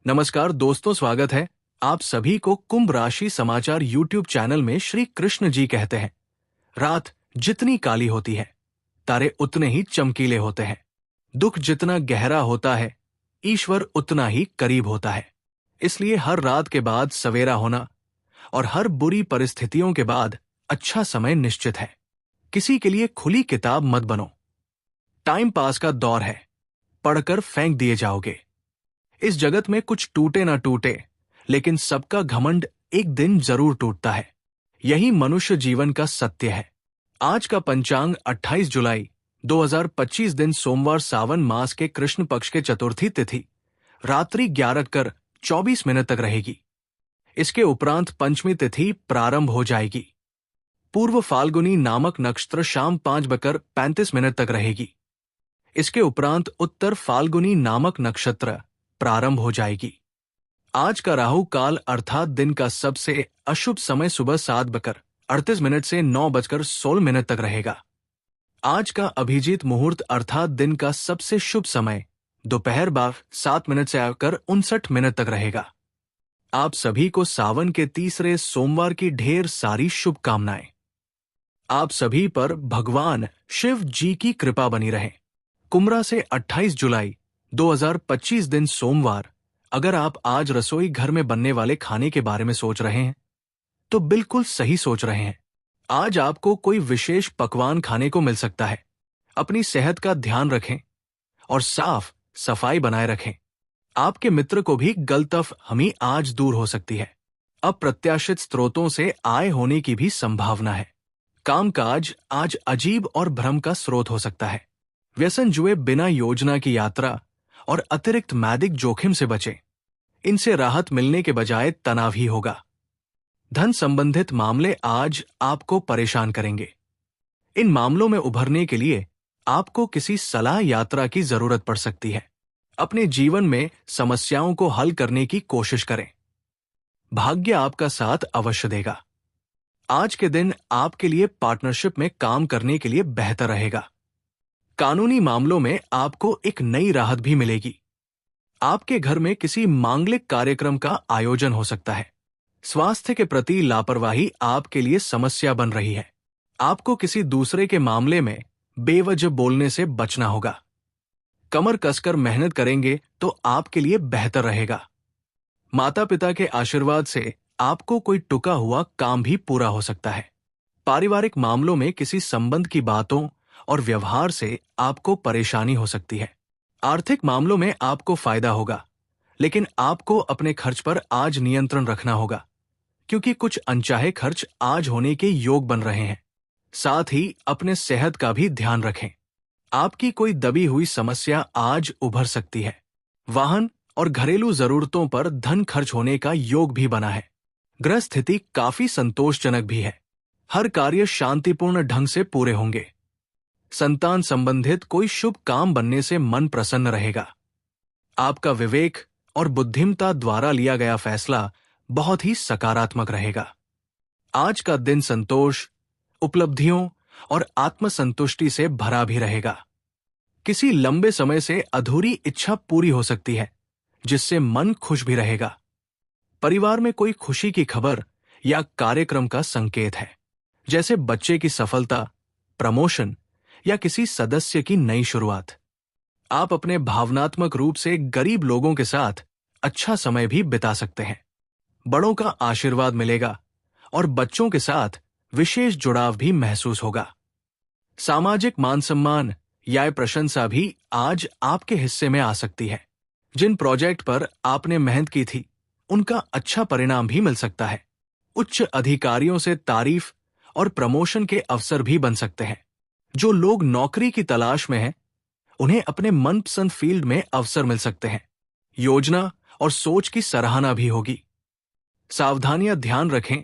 नमस्कार दोस्तों, स्वागत है आप सभी को कुंभ राशि समाचार यूट्यूब चैनल में। श्री कृष्ण जी कहते हैं, रात जितनी काली होती है, तारे उतने ही चमकीले होते हैं। दुख जितना गहरा होता है, ईश्वर उतना ही करीब होता है। इसलिए हर रात के बाद सवेरा होना और हर बुरी परिस्थितियों के बाद अच्छा समय निश्चित है। किसी के लिए खुली किताब मत बनो। टाइम पास का दौर है, पढ़कर फेंक दिए जाओगे। इस जगत में कुछ टूटे ना टूटे, लेकिन सबका घमंड एक दिन जरूर टूटता है। यही मनुष्य जीवन का सत्य है। आज का पंचांग 28 जुलाई 2025 दिन सोमवार, सावन मास के कृष्ण पक्ष के चतुर्थी तिथि रात्रि 11:24 तक रहेगी। इसके उपरांत पंचमी तिथि प्रारंभ हो जाएगी। पूर्व फाल्गुनी नामक नक्षत्र शाम 5:35 तक रहेगी। इसके उपरांत उत्तर फाल्गुनी नामक नक्षत्र प्रारंभ हो जाएगी। आज का राहु काल अर्थात दिन का सबसे अशुभ समय सुबह 7:38 से 9:16 तक रहेगा। आज का अभिजीत मुहूर्त अर्थात दिन का सबसे शुभ समय दोपहर 7 से आकर 59 तक रहेगा। आप सभी को सावन के तीसरे सोमवार की ढेर सारी शुभकामनाएं। आप सभी पर भगवान शिव जी की कृपा बनी रहे। कुंभ से 28 जुलाई 2025 दिन सोमवार। अगर आप आज रसोई घर में बनने वाले खाने के बारे में सोच रहे हैं, तो बिल्कुल सही सोच रहे हैं। आज आपको कोई विशेष पकवान खाने को मिल सकता है। अपनी सेहत का ध्यान रखें और साफ सफाई बनाए रखें। आपके मित्र को भी गलतफहमी आज दूर हो सकती है। अप्रत्याशित स्रोतों से आय होने की भी संभावना है। कामकाज आज अजीब और भ्रम का स्रोत हो सकता है। व्यसन जुए, बिना योजना की यात्रा और अतिरिक्त मैदिक जोखिम से बचें। इनसे राहत मिलने के बजाय तनाव ही होगा। धन संबंधित मामले आज आपको परेशान करेंगे। इन मामलों में उभरने के लिए आपको किसी सलाह यात्रा की जरूरत पड़ सकती है। अपने जीवन में समस्याओं को हल करने की कोशिश करें। भाग्य आपका साथ अवश्य देगा। आज के दिन आपके लिए पार्टनरशिप में काम करने के लिए बेहतर रहेगा। कानूनी मामलों में आपको एक नई राहत भी मिलेगी। आपके घर में किसी मांगलिक कार्यक्रम का आयोजन हो सकता है। स्वास्थ्य के प्रति लापरवाही आपके लिए समस्या बन रही है। आपको किसी दूसरे के मामले में बेवजह बोलने से बचना होगा। कमर कसकर मेहनत करेंगे तो आपके लिए बेहतर रहेगा। माता पिता के आशीर्वाद से आपको कोई टुका हुआ काम भी पूरा हो सकता है। पारिवारिक मामलों में किसी संबंध की बातों और व्यवहार से आपको परेशानी हो सकती है। आर्थिक मामलों में आपको फायदा होगा, लेकिन आपको अपने खर्च पर आज नियंत्रण रखना होगा, क्योंकि कुछ अनचाहे खर्च आज होने के योग बन रहे हैं। साथ ही अपने सेहत का भी ध्यान रखें। आपकी कोई दबी हुई समस्या आज उभर सकती है। वाहन और घरेलू जरूरतों पर धन खर्च होने का योग भी बना है। ग्रह स्थिति काफी संतोषजनक भी है। हर कार्य शांतिपूर्ण ढंग से पूरे होंगे। संतान संबंधित कोई शुभ काम बनने से मन प्रसन्न रहेगा। आपका विवेक और बुद्धिमत्ता द्वारा लिया गया फैसला बहुत ही सकारात्मक रहेगा। आज का दिन संतोष, उपलब्धियों और आत्मसंतुष्टि से भरा भी रहेगा। किसी लंबे समय से अधूरी इच्छा पूरी हो सकती है, जिससे मन खुश भी रहेगा। परिवार में कोई खुशी की खबर या कार्यक्रम का संकेत है, जैसे बच्चे की सफलता, प्रमोशन या किसी सदस्य की नई शुरुआत। आप अपने भावनात्मक रूप से गरीब लोगों के साथ अच्छा समय भी बिता सकते हैं। बड़ों का आशीर्वाद मिलेगा और बच्चों के साथ विशेष जुड़ाव भी महसूस होगा। सामाजिक मान सम्मान या प्रशंसा भी आज आपके हिस्से में आ सकती है। जिन प्रोजेक्ट पर आपने मेहनत की थी, उनका अच्छा परिणाम भी मिल सकता है। उच्च अधिकारियों से तारीफ और प्रमोशन के अवसर भी बन सकते हैं। जो लोग नौकरी की तलाश में हैं, उन्हें अपने मनपसंद फील्ड में अवसर मिल सकते हैं। योजना और सोच की सराहना भी होगी। सावधानियां ध्यान रखें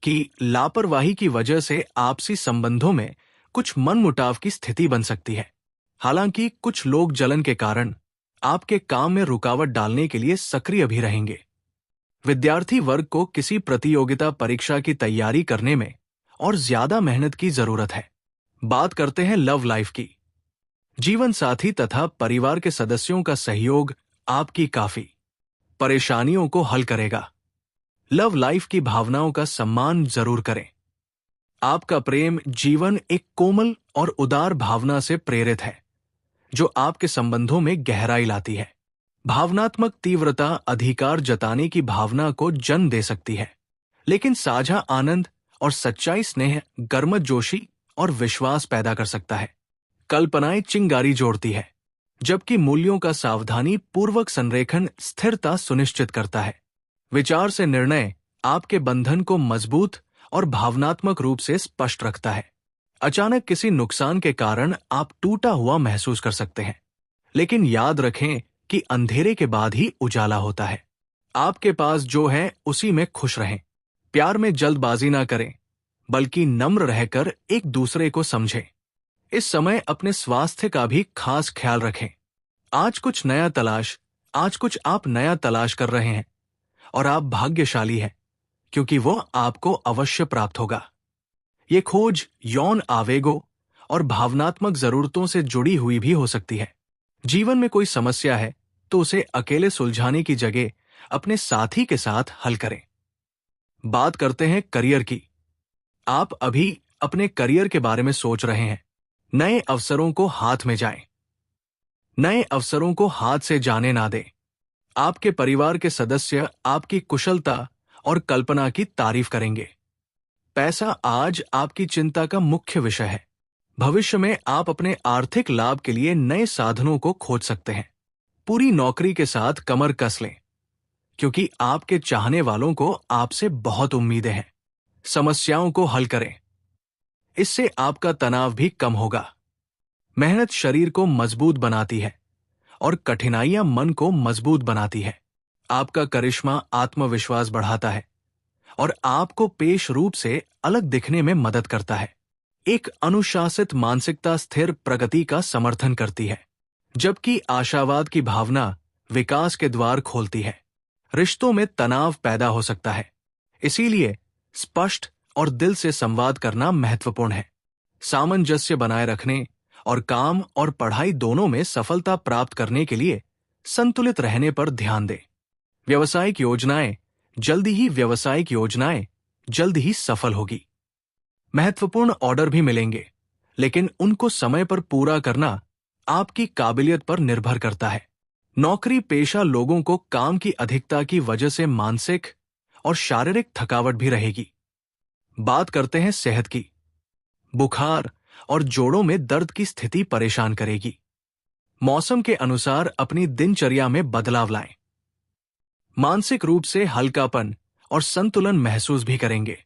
कि लापरवाही की वजह से आपसी संबंधों में कुछ मनमुटाव की स्थिति बन सकती है। हालांकि कुछ लोग जलन के कारण आपके काम में रुकावट डालने के लिए सक्रिय भी रहेंगे। विद्यार्थी वर्ग को किसी प्रतियोगिता परीक्षा की तैयारी करने में और ज्यादा मेहनत की जरूरत है। बात करते हैं लव लाइफ की। जीवन साथी तथा परिवार के सदस्यों का सहयोग आपकी काफी परेशानियों को हल करेगा। लव लाइफ की भावनाओं का सम्मान जरूर करें। आपका प्रेम जीवन एक कोमल और उदार भावना से प्रेरित है, जो आपके संबंधों में गहराई लाती है। भावनात्मक तीव्रता अधिकार जताने की भावना को जन्म दे सकती है, लेकिन साझा आनंद और सच्चाई स्नेह गर्मजोशी और विश्वास पैदा कर सकता है। कल्पनाएं चिंगारी जोड़ती है, जबकि मूल्यों का सावधानी पूर्वक संरेखन स्थिरता सुनिश्चित करता है। विचार से निर्णय आपके बंधन को मजबूत और भावनात्मक रूप से स्पष्ट रखता है। अचानक किसी नुकसान के कारण आप टूटा हुआ महसूस कर सकते हैं, लेकिन याद रखें कि अंधेरे के बाद ही उजाला होता है। आपके पास जो है उसी में खुश रहें। प्यार में जल्दबाजी ना करें, बल्कि नम्र रहकर एक दूसरे को समझें। इस समय अपने स्वास्थ्य का भी खास ख्याल रखें। आज कुछ आप नया तलाश कर रहे हैं, और आप भाग्यशाली हैं, क्योंकि वो आपको अवश्य प्राप्त होगा। ये खोज यौन आवेगों और भावनात्मक जरूरतों से जुड़ी हुई भी हो सकती है। जीवन में कोई समस्या है तो उसे अकेले सुलझाने की जगह अपने साथी के साथ हल करें। बात करते हैं करियर की। आप अभी अपने करियर के बारे में सोच रहे हैं। नए अवसरों को हाथ में जाएं। नए अवसरों को हाथ से जाने ना दें। आपके परिवार के सदस्य आपकी कुशलता और कल्पना की तारीफ करेंगे। पैसा आज आपकी चिंता का मुख्य विषय है। भविष्य में आप अपने आर्थिक लाभ के लिए नए साधनों को खोज सकते हैं। पूरी नौकरी के साथ कमर कस लें, क्योंकि आपके चाहने वालों को आपसे बहुत उम्मीदें हैं। समस्याओं को हल करें, इससे आपका तनाव भी कम होगा। मेहनत शरीर को मजबूत बनाती है और कठिनाइयां मन को मजबूत बनाती है। आपका करिश्मा आत्मविश्वास बढ़ाता है और आपको पेश रूप से अलग दिखने में मदद करता है। एक अनुशासित मानसिकता स्थिर प्रगति का समर्थन करती है, जबकि आशावाद की भावना विकास के द्वार खोलती है। रिश्तों में तनाव पैदा हो सकता है, इसीलिए स्पष्ट और दिल से संवाद करना महत्वपूर्ण है। सामंजस्य बनाए रखने और काम और पढ़ाई दोनों में सफलता प्राप्त करने के लिए संतुलित रहने पर ध्यान दें। व्यावसायिक योजनाएं जल्द ही सफल होगी। महत्वपूर्ण ऑर्डर भी मिलेंगे, लेकिन उनको समय पर पूरा करना आपकी काबिलियत पर निर्भर करता है। नौकरी पेशा लोगों को काम की अधिकता की वजह से मानसिक और शारीरिक थकावट भी रहेगी। बात करते हैं सेहत की। बुखार और जोड़ों में दर्द की स्थिति परेशान करेगी। मौसम के अनुसार अपनी दिनचर्या में बदलाव लाएं। मानसिक रूप से हल्कापन और संतुलन महसूस भी करेंगे।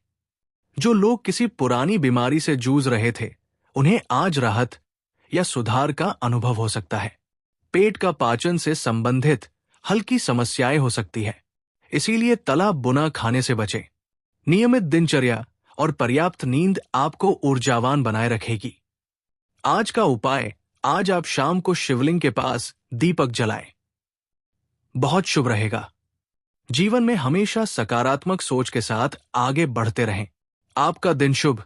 जो लोग किसी पुरानी बीमारी से जूझ रहे थे, उन्हें आज राहत या सुधार का अनुभव हो सकता है। पेट का पाचन से संबंधित हल्की समस्याएं हो सकती है, इसीलिए तला बुना खाने से बचें। नियमित दिनचर्या और पर्याप्त नींद आपको ऊर्जावान बनाए रखेगी। आज का उपाय, आज आप शाम को शिवलिंग के पास दीपक जलाएं। बहुत शुभ रहेगा। जीवन में हमेशा सकारात्मक सोच के साथ आगे बढ़ते रहें। आपका दिन शुभ।